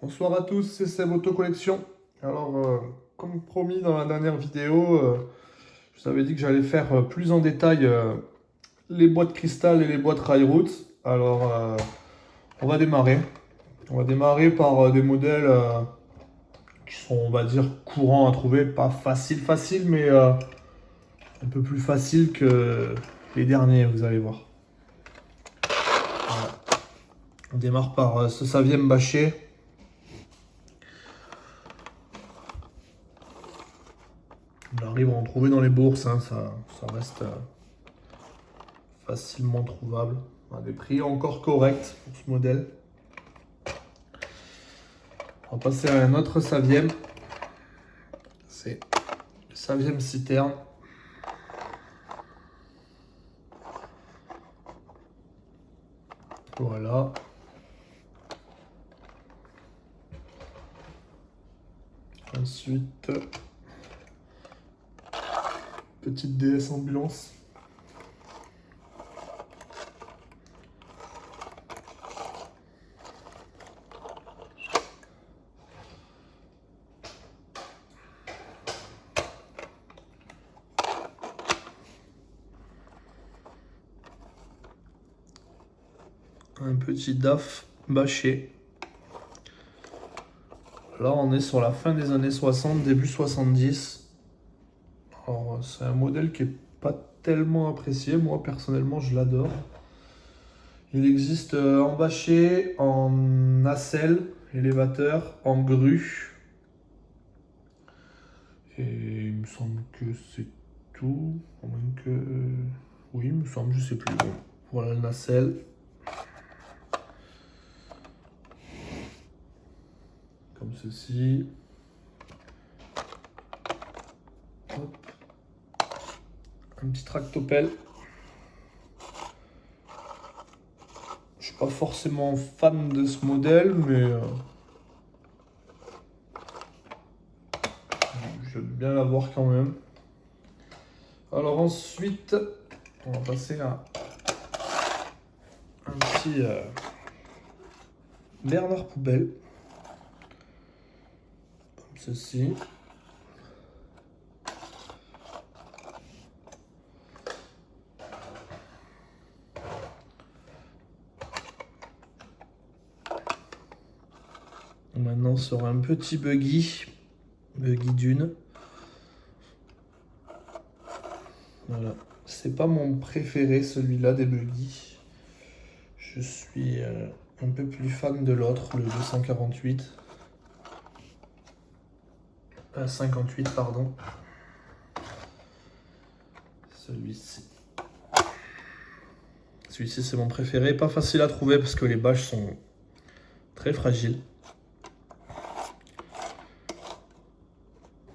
Bonsoir à tous, c'est Seb Auto Collection. Alors, comme promis dans la dernière vidéo, je vous avais dit que j'allais faire plus en détail les boîtes cristal et les boîtes Roots. Alors, on va démarrer. On va démarrer par des modèles qui sont, on va dire, courants à trouver. Pas facile, mais un peu plus facile que les derniers, vous allez voir. Voilà. On démarre par ce Saviem bâché. On arrive à en trouver dans les bourses, hein, ça reste facilement trouvable. On a des prix encore corrects pour ce modèle. On va passer à un autre Saviem. C'est le Saviem Citerne. Voilà. Ensuite, petite DS ambulance. Un petit DAF bâché. Là, on est sur la fin des années 60, début 70. Alors, c'est un modèle qui est pas tellement apprécié. Moi, personnellement, je l'adore. Il existe en bâché, en nacelle, élévateur, en grue. Et il me semble que c'est tout. À moins que... oui, il me semble, je sais plus. Bon, voilà le nacelle. Comme ceci. Hop. Un petit tractopelle. Je suis pas forcément fan de ce modèle, mais j'aime bien l'avoir quand même. Alors ensuite, on va passer à un petit Bernard Poubelle. Comme ceci. Maintenant sur un petit buggy dune. Voilà, c'est pas mon préféré celui-là des buggy. Je suis un peu plus fan de l'autre, le 248. 58 pardon. Celui-ci. Celui-ci c'est mon préféré, pas facile à trouver parce que les bâches sont très fragiles.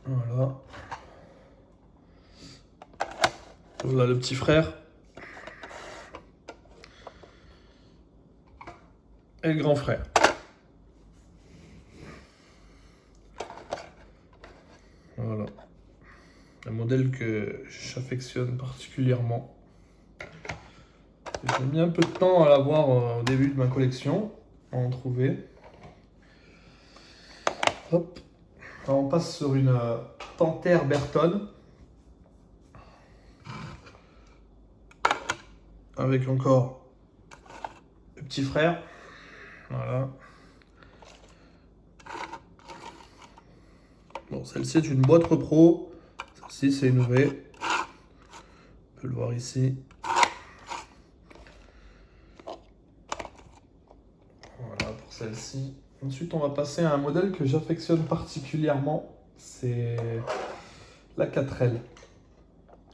Voilà. Voilà le petit frère. Et le grand frère. Voilà. Un modèle que j'affectionne particulièrement. J'ai mis un peu de temps à l'avoir au début de ma collection, à en trouver. Hop. Alors on passe sur une Panthère Berton. Avec encore le petit frère. Voilà. Bon, celle-ci est une boîte repro. Celle-ci, c'est une V. On peut le voir ici. Voilà pour celle-ci. Ensuite, on va passer à un modèle que j'affectionne particulièrement. C'est la 4L.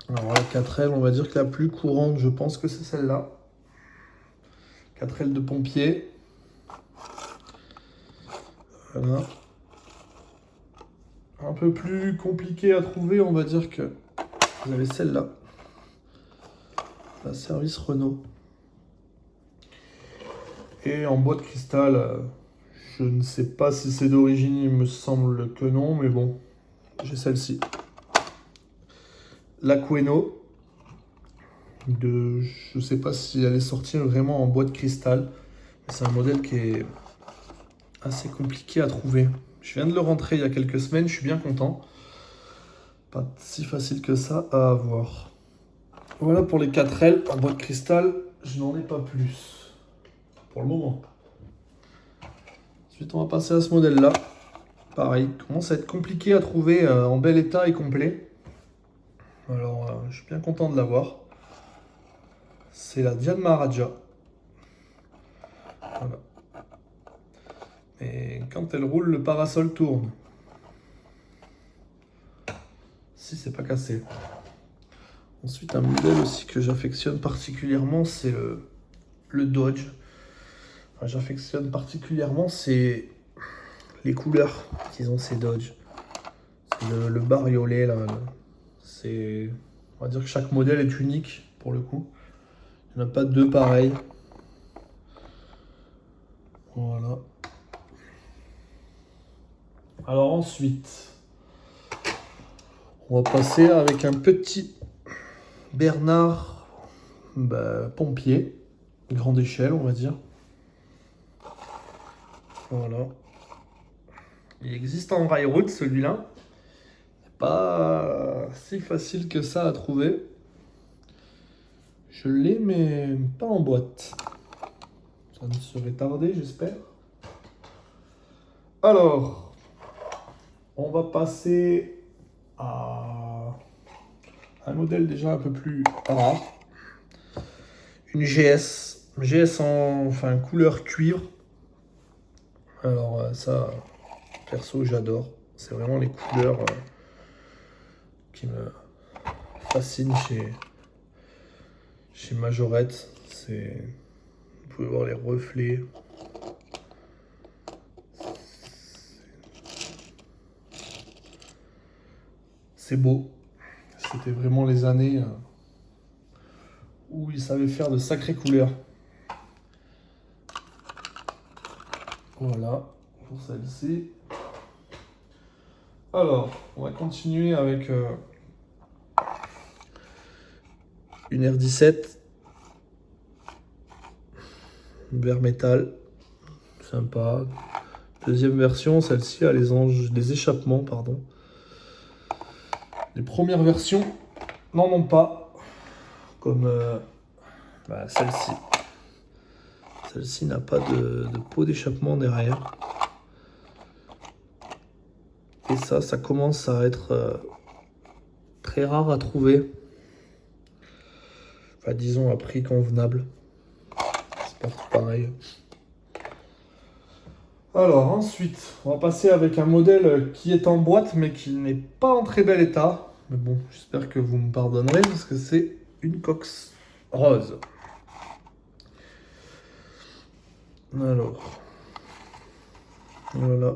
Alors, la 4L, on va dire que la plus courante, je pense que c'est celle-là. 4L de pompier. Voilà. Un peu plus compliqué à trouver, on va dire que vous avez celle-là. La service Renault. Et en boîte cristal, je ne sais pas si c'est d'origine, il me semble que non, mais bon, j'ai celle-ci. La Queno. Je ne sais pas si elle est sortie vraiment en boîte cristal. C'est un modèle qui est assez compliqué à trouver. Je viens de le rentrer il y a quelques semaines, je suis bien content. Pas si facile que ça à avoir. Voilà pour les 4L en boîte cristal, je n'en ai pas plus pour le moment. Ensuite, on va passer à ce modèle-là. Pareil, commence à être compliqué à trouver en bel état et complet. Alors, je suis bien content de l'avoir. C'est la Diane Maharaja. Voilà. Et quand elle roule, le parasol tourne. Si c'est pas cassé. Ensuite, un modèle aussi que j'affectionne particulièrement, c'est le Dodge. Enfin, j'affectionne particulièrement, c'est les couleurs qu'ils ont ces Dodge. C'est le bariolé là. C'est, on va dire que chaque modèle est unique pour le coup. Il n'y en a pas deux pareils. Voilà. Alors ensuite, on va passer avec un petit Bernard pompier, grande échelle on va dire. Voilà. Il existe en rail route celui-là. Pas si facile que ça à trouver. Je l'ai mais pas en boîte. Ça ne serait tardé j'espère. Alors, on va passer à un modèle déjà un peu plus rare. Une GS. GS en couleur cuivre. Alors ça, perso, j'adore. C'est vraiment les couleurs qui me fascinent chez Majorette. Vous pouvez voir les reflets. C'est beau. C'était vraiment les années où ils savaient faire de sacrées couleurs. Voilà, pour celle-ci. Alors, on va continuer avec une R17. Vert métal. Sympa. Deuxième version, celle-ci a les échappements, pardon. Les premières versions n'en ont pas, comme celle-ci. Celle-ci n'a pas de pot d'échappement derrière. Et ça commence à être très rare à trouver. Enfin, disons à prix convenable. C'est pas tout pareil. Alors ensuite, on va passer avec un modèle qui est en boîte mais qui n'est pas en très bel état. Mais bon, j'espère que vous me pardonnerez parce que c'est une Cox rose. Alors, voilà.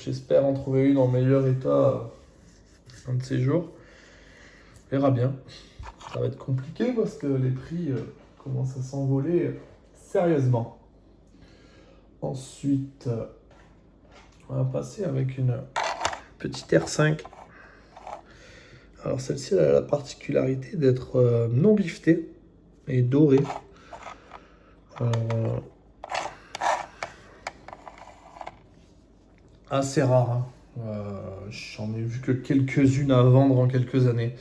J'espère en trouver une en meilleur état un de ces jours. On verra bien. Ça va être compliqué parce que les prix commencent à s'envoler sérieusement. Ensuite, on va passer avec une petite R5. Alors celle-ci elle a la particularité d'être non liftée et dorée. Assez rare. Hein. J'en ai vu que quelques-unes à vendre en quelques années.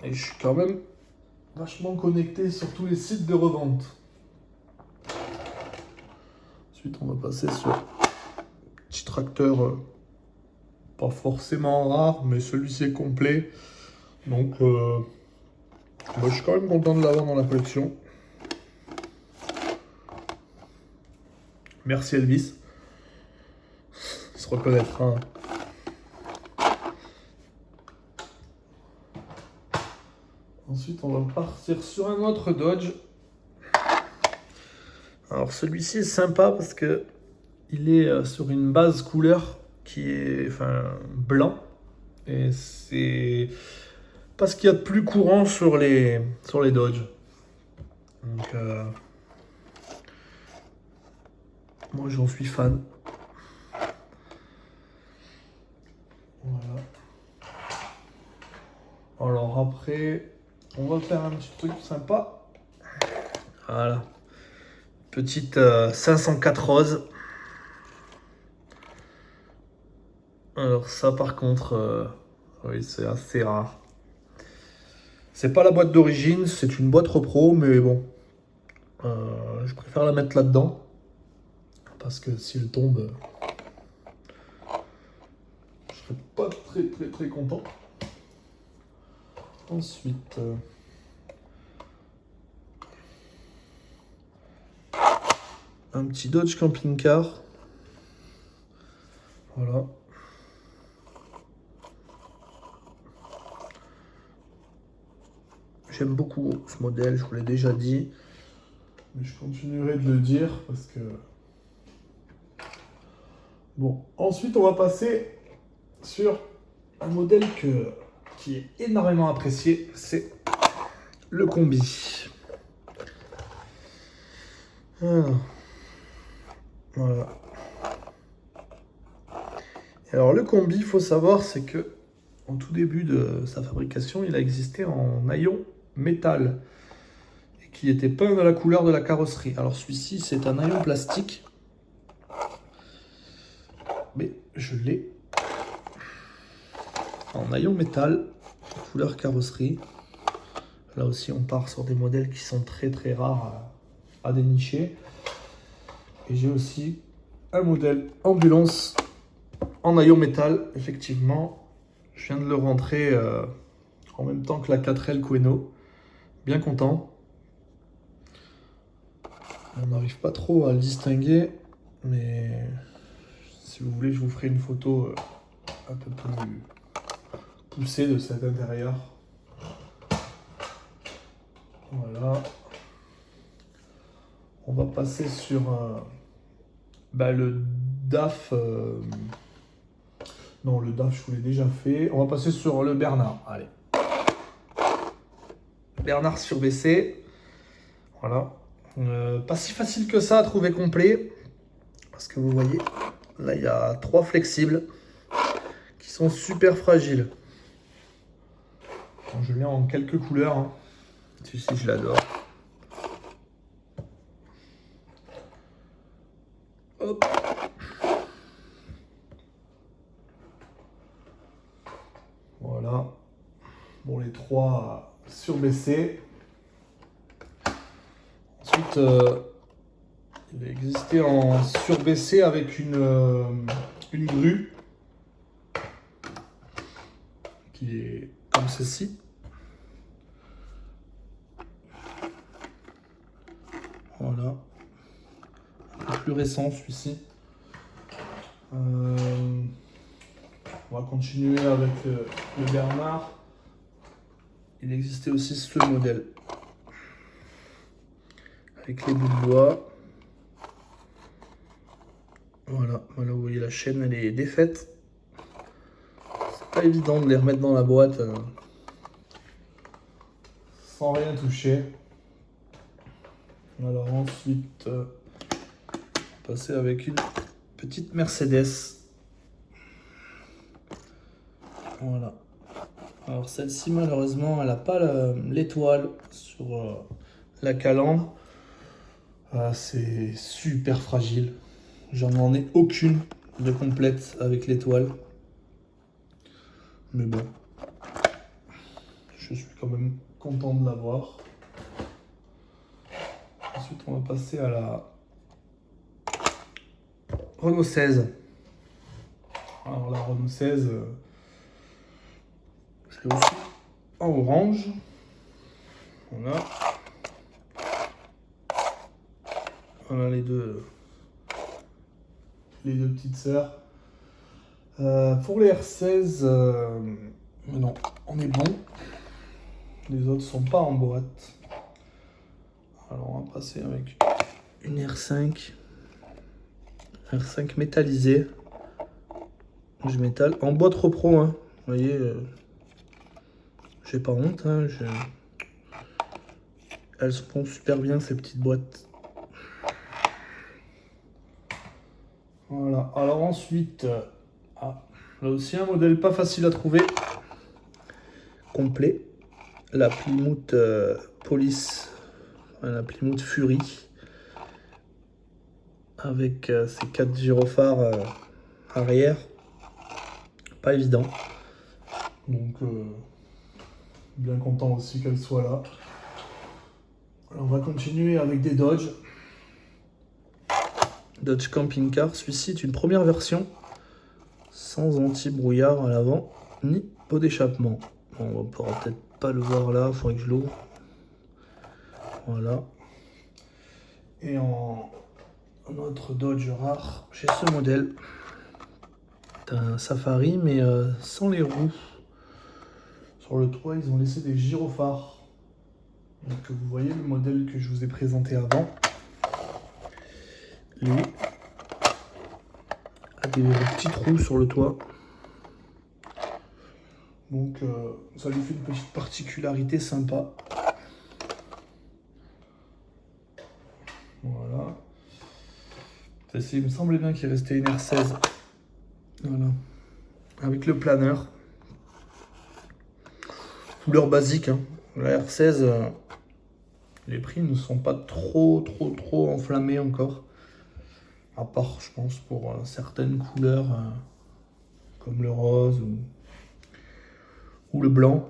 Et je suis quand même vachement connecté sur tous les sites de revente. Ensuite, on va passer sur un petit tracteur pas forcément rare, mais celui-ci est complet. Donc, je suis quand même content de l'avoir dans la collection. Merci Elvis. Il se reconnaîtra. Hein. Ensuite, on va partir sur un autre Dodge. Alors celui-ci est sympa parce que il est sur une base couleur qui est blanc. Et c'est pas ce qu'il y a de plus courant sur les Dodge. Donc moi j'en suis fan. Voilà. Alors après, on va faire un petit truc sympa. Voilà. Petite 504 rose. Alors ça par contre, oui c'est assez rare. C'est pas la boîte d'origine, c'est une boîte repro, mais bon, je préfère la mettre là-dedans. Parce que si elle tombe, je serais pas très content. Ensuite, un petit Dodge Camping Car. Voilà. J'aime beaucoup ce modèle, je vous l'ai déjà dit. Mais je continuerai de le dire parce que... Bon, ensuite on va passer sur un modèle qui est énormément apprécié, c'est le combi. Voilà. Et alors le combi, il faut savoir, c'est que en tout début de sa fabrication, il a existé en naillon métal et qui était peint de la couleur de la carrosserie. Alors celui-ci, c'est un naillon plastique, mais je l'ai en naillon métal, couleur carrosserie. Là aussi, on part sur des modèles qui sont très rares à dénicher. Et j'ai aussi un modèle ambulance en naillon métal, effectivement. Je viens de le rentrer en même temps que la 4L Queno. Bien content. On n'arrive pas trop à le distinguer, mais si vous voulez, je vous ferai une photo un peu plus poussée de cet intérieur. Voilà. On va passer sur le DAF. Non, le DAF, je vous l'ai déjà fait. On va passer sur le Bernard. Allez. Bernard surbaissé. Voilà. Pas si facile que ça à trouver complet. Parce que vous voyez, là, il y a 3 flexibles qui sont super fragiles. Bon, je l'ai en quelques couleurs. Hein. Celui-ci, je l'adore. Hop. Voilà. Bon, les 3 surbaissés. Ensuite, il a existé en surbaissé avec une grue qui est comme ceci. Voilà. Un peu plus récent celui-ci. On va continuer avec le Bernard. Il existait aussi ce modèle. Avec les bouts de bois. Voilà, vous voyez la chaîne, elle est défaite. C'est pas évident de les remettre dans la boîte sans rien toucher. Alors ensuite, passer avec une petite Mercedes. Voilà. Alors celle-ci, malheureusement, elle n'a pas l'étoile sur la calandre. C'est super fragile. J'en ai aucune de complète avec l'étoile. Mais bon, je suis quand même content de l'avoir. Ensuite, on va passer à la Renault 16. Alors la Renault 16, je l'ai aussi en orange. Voilà. Voilà les deux petites sœurs. Pour les R16, non, on est bon. Les autres sont pas en boîte. Alors on va passer avec une R5 métallisée. Je métal en boîte repro, hein. Vous voyez, j'ai pas honte, hein. Elles se font super bien ces petites boîtes. Voilà, alors ensuite, là aussi un modèle pas facile à trouver, complet, la Plymouth Police la Plymouth Fury. Avec ses 4 gyrophares arrière. Pas évident. Donc, bien content aussi qu'elle soit là. Alors, on va continuer avec des Dodge. Dodge Camping Car. Celui-ci est une première version. Sans anti-brouillard à l'avant, ni pot d'échappement. Bon, on ne pourra peut-être pas le voir là, il faudrait que je l'ouvre. Voilà. Et en autre Dodge rare, j'ai ce modèle. C'est un Safari, mais sans les roues. Sur le toit, ils ont laissé des gyrophares. Donc vous voyez le modèle que je vous ai présenté avant. Lui a des petits trous sur le toit. Donc ça lui fait une petite particularité sympa. Voilà. Il me semblait bien qu'il restait une R16. Voilà. Avec le planeur. Couleur basique. Hein. La R16, les prix ne sont pas trop enflammés encore. À part, je pense, pour certaines couleurs comme le rose ou le blanc.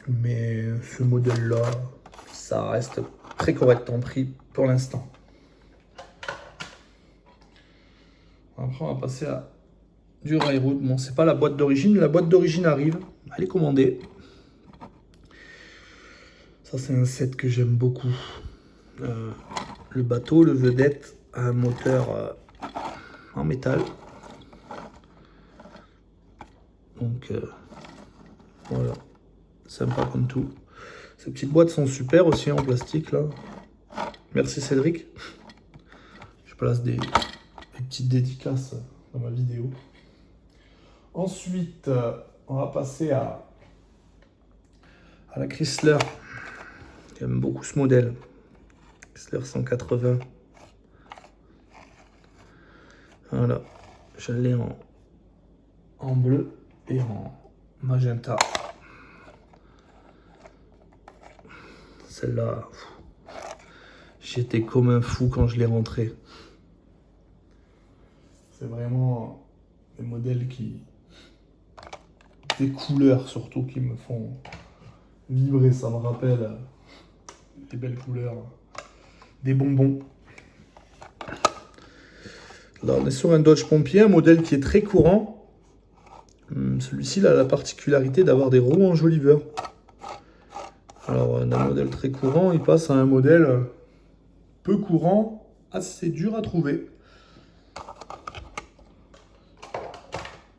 Mais ce modèle-là, ça reste très correct en prix pour l'instant. Après, on va passer à du Railroad. Bon, c'est pas la boîte d'origine. La boîte d'origine arrive. Elle est commandée. Ça, c'est un set que j'aime beaucoup. Le bateau, le vedette, a un moteur en métal. Donc, voilà. Sympa comme tout. Ces petites boîtes sont super aussi en plastique, là. Merci Cédric. Je place des petites dédicaces dans ma vidéo. Ensuite, on va passer à la Chrysler. J'aime beaucoup ce modèle. Chrysler 180. Voilà. Je l'ai en bleu et en magenta. Celle-là, j'étais comme un fou quand je l'ai rentrée. C'est vraiment des modèles des couleurs surtout qui me font vibrer. Ça me rappelle les belles couleurs des bonbons. Là, on est sur un Dodge Pompier, un modèle qui est très courant. Celui-ci a la particularité d'avoir des roues enjoliveurs. Alors, d'un modèle très courant, il passe à un modèle peu courant, assez dur à trouver.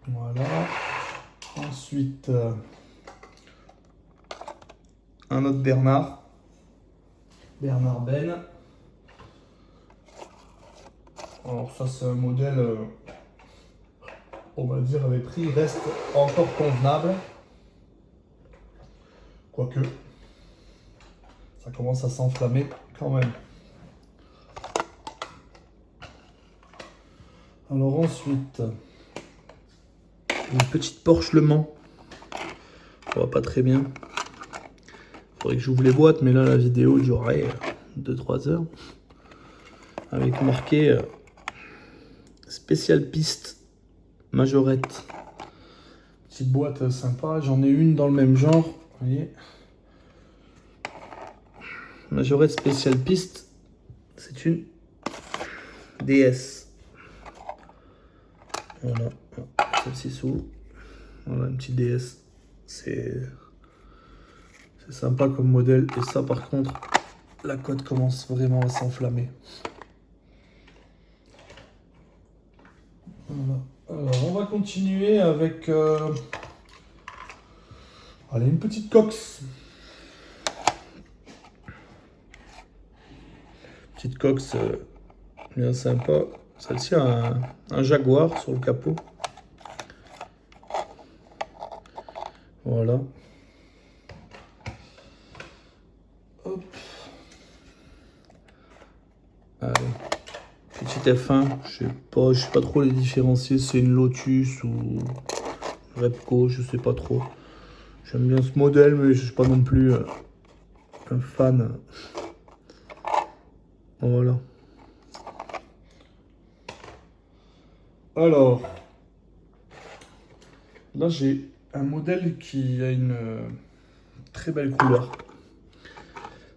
Voilà. Ensuite, un autre Bernard. Bernard Ben. Alors ça, c'est un modèle, on va dire, les prix restent encore convenables. Quoique, ça commence à s'enflammer quand même. Alors ensuite, une petite Porsche Le Mans. On voit pas très bien. Faudrait que j'ouvre les boîtes, mais là la vidéo durerait 2-3 heures. Avec marqué spécial piste majorette. Petite boîte sympa. J'en ai une dans le même genre. Vous voyez. Majorette spécial piste. C'est une DS. Voilà. Celle-ci s'ouvre. Voilà, une petite DS. C'est sympa comme modèle. Et ça, par contre, la cote commence vraiment à s'enflammer. Voilà. Alors, on va continuer avec allez, une petite Cox. Petite Cox bien sympa. Celle-ci a un Jaguar sur le capot. Voilà. Hop. Allez. Petite F1, je sais pas trop les différencier, c'est une Lotus ou Repco, je sais pas trop. J'aime bien ce modèle, mais je suis pas non plus un fan Voilà. Alors, là j'ai un modèle qui a une très belle couleur.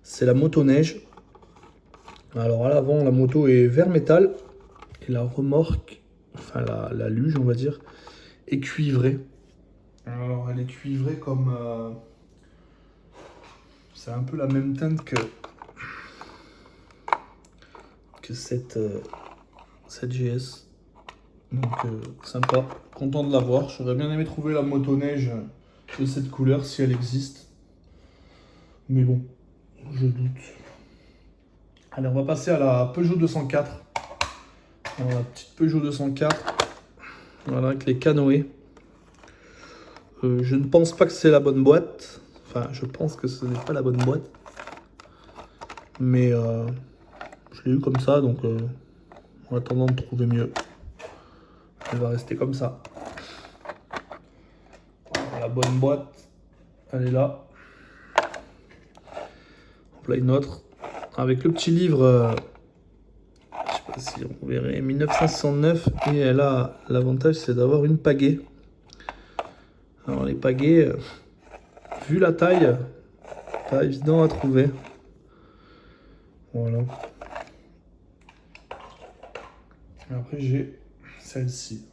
C'est la motoneige. Alors à l'avant, la moto est vert métal et la remorque, enfin la luge on va dire, est cuivrée. Alors elle est cuivrée comme... c'est un peu la même teinte que cette GS. Donc sympa, content de l'avoir. J'aurais bien aimé trouver la motoneige de cette couleur si elle existe. Mais bon, je doute. Allez, on va passer à la Peugeot 204. Alors, la petite Peugeot 204. Voilà, avec les canoës. Je ne pense pas que c'est la bonne boîte. Enfin, je pense que ce n'est pas la bonne boîte. Mais je l'ai eu comme ça, donc en attendant de trouver mieux, elle va rester comme ça. Alors, la bonne boîte, elle est là. Voilà une autre. Avec le petit livre, je sais pas si on verrait, 1969. Et elle a l'avantage, c'est d'avoir une pagaie. Alors les pagaies, vu la taille, pas évident à trouver. Voilà. Et après j'ai celle-ci.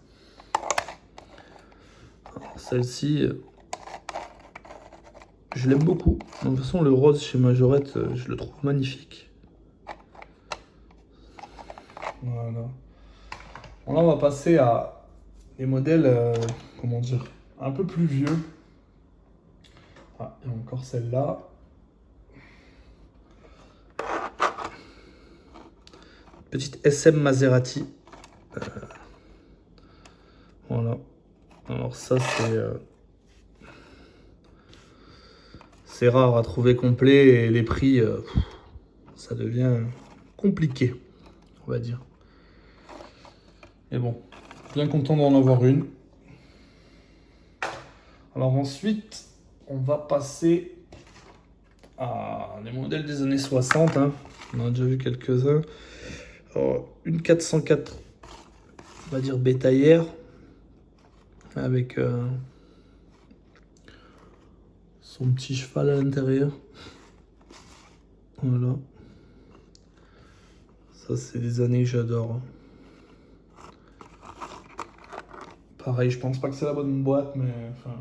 Celle-ci, je l'aime beaucoup. De toute façon, le rose chez Majorette, je le trouve magnifique. Voilà. Bon, là, on va passer à des modèles, comment dire, un peu plus vieux. Ah, et encore celle-là. Petite SM Maserati. Voilà. Alors ça, c'est rare à trouver complet et les prix, ça devient compliqué, on va dire. Mais bon, bien content d'en avoir une. Alors ensuite, on va passer à des modèles des années 60. Hein. On en a déjà vu quelques-uns. Une 404, on va dire bétaillère, avec son petit cheval à l'intérieur. Voilà. Ça, c'est des années que j'adore. Pareil, je pense pas que c'est la bonne boîte, mais enfin...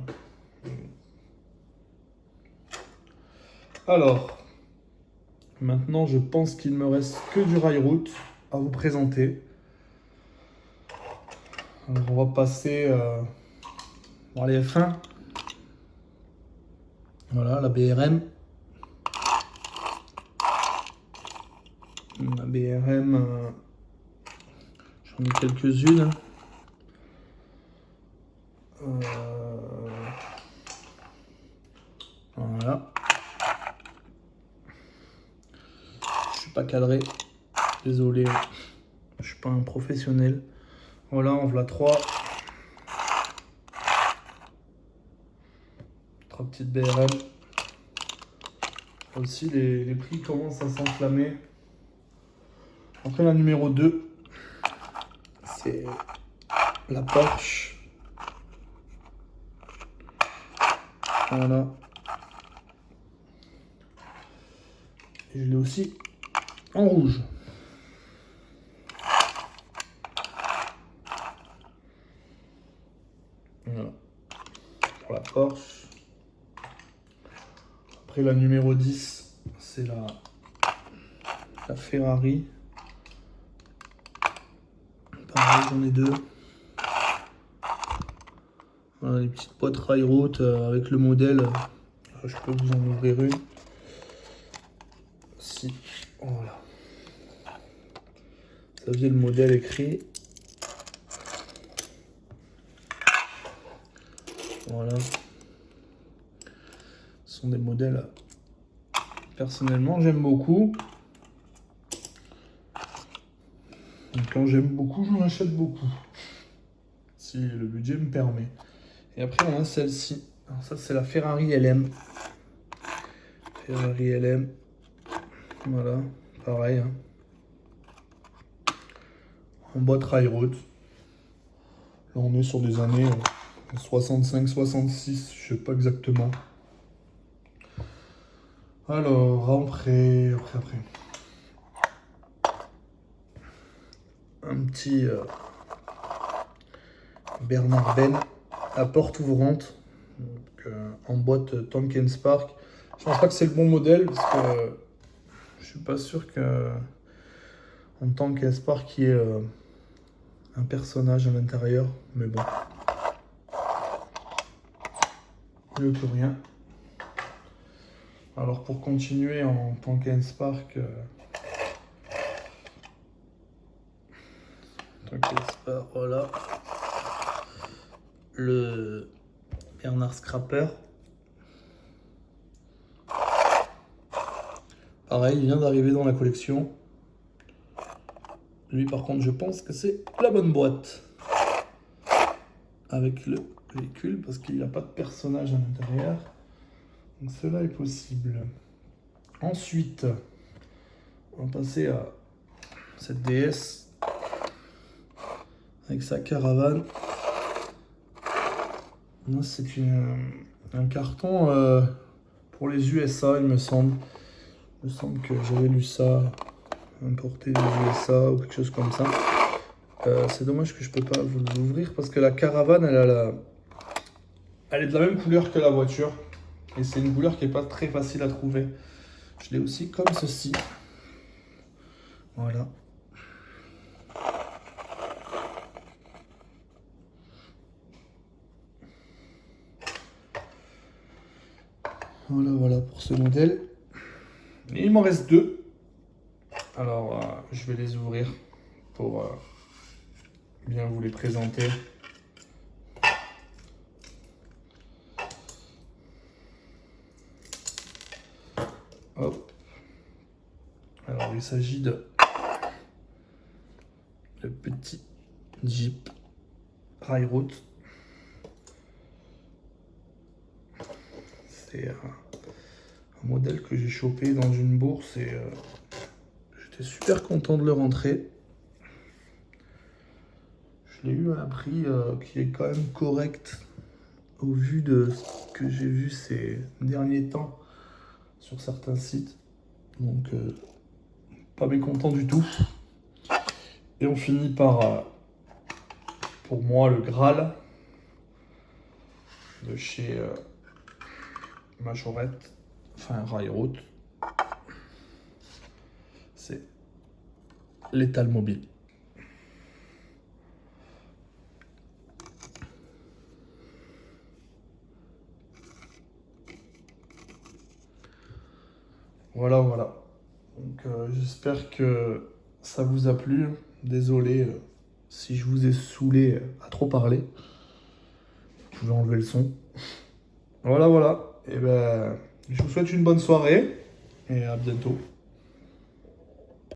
Alors, maintenant, je pense qu'il me reste que du rail-route à vous présenter. Alors, on va passer dans les F1. Voilà, la BRM. La BRM, j'en ai quelques-unes. Voilà. Je suis pas cadré. Désolé. Je suis pas un professionnel. Voilà, on voit trois petites BRM. Aussi, les prix commencent à s'enflammer. Après, la numéro 2, c'est la Porsche. Voilà. Et je l'ai aussi en rouge. Voilà. Pour la Porsche. Après, la numéro 10, c'est la Ferrari. Pareil, j'en ai deux. Voilà, les petites boîtes rail-route avec le modèle. Je peux vous en ouvrir une. Si, voilà. Ça vient le modèle écrit. Voilà. Ce sont des modèles, personnellement, j'aime beaucoup. Donc, quand j'aime beaucoup, j'en achète beaucoup. Si le budget me permet. Et après, on a celle-ci. Alors ça, c'est la Ferrari LM. Ferrari LM. Voilà, pareil. Hein. en boîte Railroad. Là on est sur des années 65-66, je sais pas exactement. Alors après. Un petit Bernard Ben à porte ouvrante. Donc, en boîte Tonken Spark. Je pense pas que c'est le bon modèle parce que je suis pas sûr que en Tonken Spark il y ait un personnage à l'intérieur, mais bon, mieux que rien. Alors pour continuer en Tonken Spark, voilà, le Bernard Scrapper. Pareil, il vient d'arriver dans la collection. Lui par contre je pense que c'est la bonne boîte. Avec le véhicule parce qu'il n'y a pas de personnage à l'intérieur. Donc cela est possible. Ensuite, on va passer à cette DS avec sa caravane. Là c'est un carton pour les USA il me semble. Il me semble que j'avais lu ça, importé des USA ou quelque chose comme ça. C'est dommage que je peux pas vous l'ouvrir parce que la caravane elle est de la même couleur que la voiture et c'est une couleur qui est pas très facile à trouver. Je l'ai aussi comme ceci. Voilà. Voilà pour ce modèle. Et il m'en reste deux. Alors je vais les ouvrir pour bien vous les présenter. Hop. Alors il s'agit de le petit Jeep Railroad. C'est un modèle que j'ai chopé dans une bourse et j'étais super content de le rentrer. Je l'ai eu à un prix qui est quand même correct au vu de ce que j'ai vu ces derniers temps sur certains sites. Donc pas mécontent du tout. Et on finit par, pour moi, le Graal de chez Majorette, enfin Railroad. C'est l'étal mobile. Voilà. Donc j'espère que ça vous a plu. Désolé si je vous ai saoulé à trop parler. Vous pouvez enlever le son. Voilà. Et ben, je vous souhaite une bonne soirée et à bientôt.